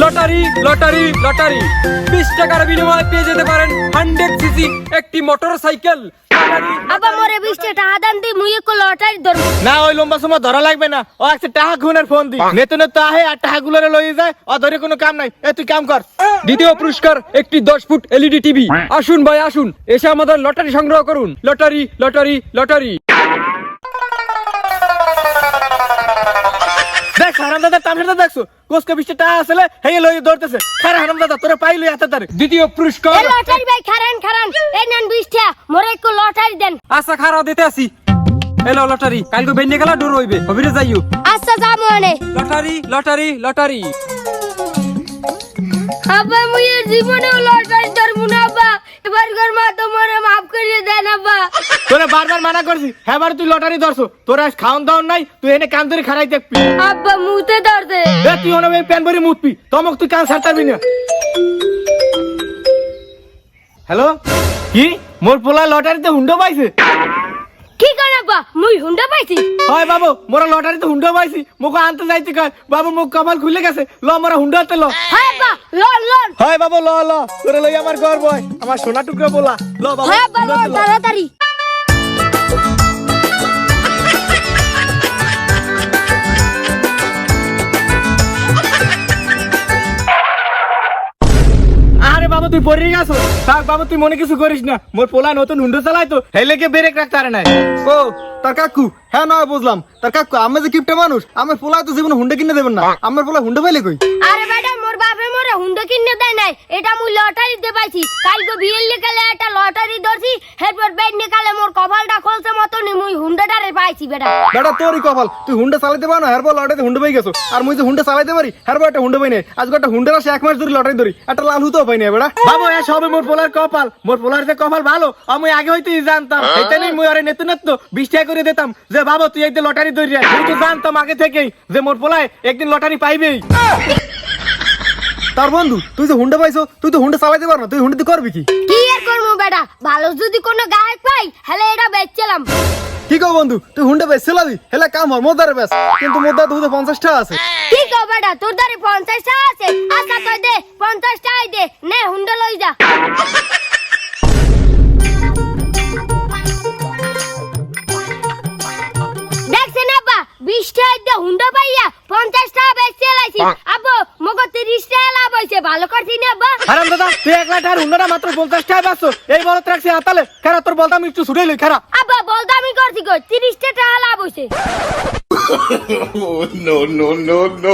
Lottery lottery lottery 20 টাকার বিনিময়ে পেয়ে যেতে পারেন 100 সিসি একটি মোটরসাইকেল। আবার মোরে 20 টাকা দান দি মুই এক লটারি ধরব না ওই লম্বা সময় ধরা লাগবে না, ও একটা টাকা গুনের ফোন দি নেতে নেতে আহে আর টাকা গুলোরে লইয়ে যায়, ও ধরে কোনো কাম নাই। এ তুই কাম কর। দ্বিতীয় পুরস্কার একটি 10 ফুট এলইডি টিভি। আসুন ভাই আসুন, এসে আমাদের লটারি সংগ্রহ করুন। Lottery lottery lottery. দেখ হারামদাদা তামসাটা দেখছো, কোসকে 20 টাকা আসলে হেই লইয়ে দৌড়তেছে। খারা হারামদাদা তোরে পাইলি হাতে তারে। দ্বিতীয় পুরস্কার এ লটারি ভাই খারান খারান এই নেন 20 টাকা মোরে এক লটারি দেন। আচ্ছা খারাপ দিতে আসি। এলো লটারি, কালকে বেন্নে গেলা ডর হইবে, হবিরে যাইও। আচ্ছা যা মনে লটারি লটারি লটারি। আব্বা মুই জীবনে লটারি ধরব না আব্বা, এবার ঘর মা তো মোরে মাফ করিয়ে দেন আব্বা। তোরে বারবার মানা করছি, হ্যাঁ তুই লটারি ধরছো, তোর আজ খাওন দাওন নাই, তুই এনে কান ধরে খারাই দেখবি। আব্বা মুতে ধরতে এ তুই ওনা প্যান ভরি মুতবি, তমক তুই কান ছাড়তাবি না। হ্যালো কি মোর পোলা লটারিতে হুন্ডো পাইছে? কি কর আব্বা মুই হুন্ডা পাইছি? হয় বাবু মোরা লটারিতে হুন্ডো পাইছি, মোকে আনতে যাইতে কয়। বাবু মুখ কপাল খুলে গেছে, ল মোরা হুন্ডাতে ল। হ্যাঁ আব্বা লন লন। হয় বাবু ল ল, তোরে লই আমার গর্ব হয়, আমার সোনা টুকরা বলা। ল বাবু হ্যাঁ আব্বা লন তাড়াতাড়ি। আরে বাবু তুই পড়ে গেছো, থাক বাবু তুই মনে কিছু করিস না। মোর পোলা নতুন হুন্ডো চালাই তো, হেলে কে ব্রেক রাখতে পারে না। ও তার কাকু, হ্যাঁ নয় বুঝলাম তার কাকু। আমি যে কিপটা মানুষ, আমার পোলা তো জীবনে হুন্ডা কিনে দেবেন না। আমার পোলা হুন্ডা পাইলে কই? আরে বেটা মোর বাপে মোরে হুন্ডা কিনে দেয় নাই, এটা মুই লটারি দে পাইছি। কালকে বিয়ের লিকালে একটা লটারি ধরছি, এরপর বেড নিকালে মোর কপালটা খোলছে মতনই মুই হুন্ডাটারে পাইছি বেটা। বেটা তোরই কপাল, তুই হুন্ডা চালাতে পারো না, হেরবো লটারিতে হুন্ডা পাই গেছো। আর মুই যে হুন্ডা চালাতে পারি, হেরবো একটা হুন্ডা পাই নাই। আজকে একটা হুন্ডার আসে 1 মাস ধরে লটারি ধরি, একটা লাল হুতো পাই নাই বেটা। বাবু এ সবে মোর পোলার কপাল, মোর পোলার যে কপাল ভালো আমি আগে হইতেই জানতাম। এটা নেই মুই আরে নেতে নেত 20 টাকা করে দিতাম যে বাবু তুই একদিন লটারি ধরি। আমি তো জানতাম আগে থেকেই যে মোর পোলায় একদিন লটারি পাইবেই। তার বন্ধু তুই যে হুন্ডা পাইছো, তুই তো হুন্ডা চালাতে পারো না, তুই হুন্ডা করবি কি? কি আর করবো বেটা, ভালো যদি কোনো গায়ক পাই হলে এটা বেচছিলাম। কি কও বন্ধু, তুই হুন্ডা বেচ চালাবি, হেলা কাম হর মোদারে বেচ। কিন্তু মোদা তো 50 টাকা আছে। কি কও বেটা, তোর দ্বারে 50 টাকা আছে? আচ্ছা তুই দে 50 টাকাই দে, নে হুন্ডা লই যা। দেখছেন আব্বা 20 টাকা দিয়ে হুন্ডা পাইয়া 50 টাকা বেচে লাইছি। আব্বু মগো 30 টাকা লাভ হইছে, ভালো করছি না আব্বা? হারাম দাদা তুই 1 লাখ টাকার হুন্ডাটা মাত্র 50 টাকা পাচ্ছো, এই বলত রাখছি হাতালে। খারা তোর বলতাম একটু ছুটে লই খারা। আব্বা বলতো আমি করছি কই 30 টাকা লাভ হইছে। No, no, no, no.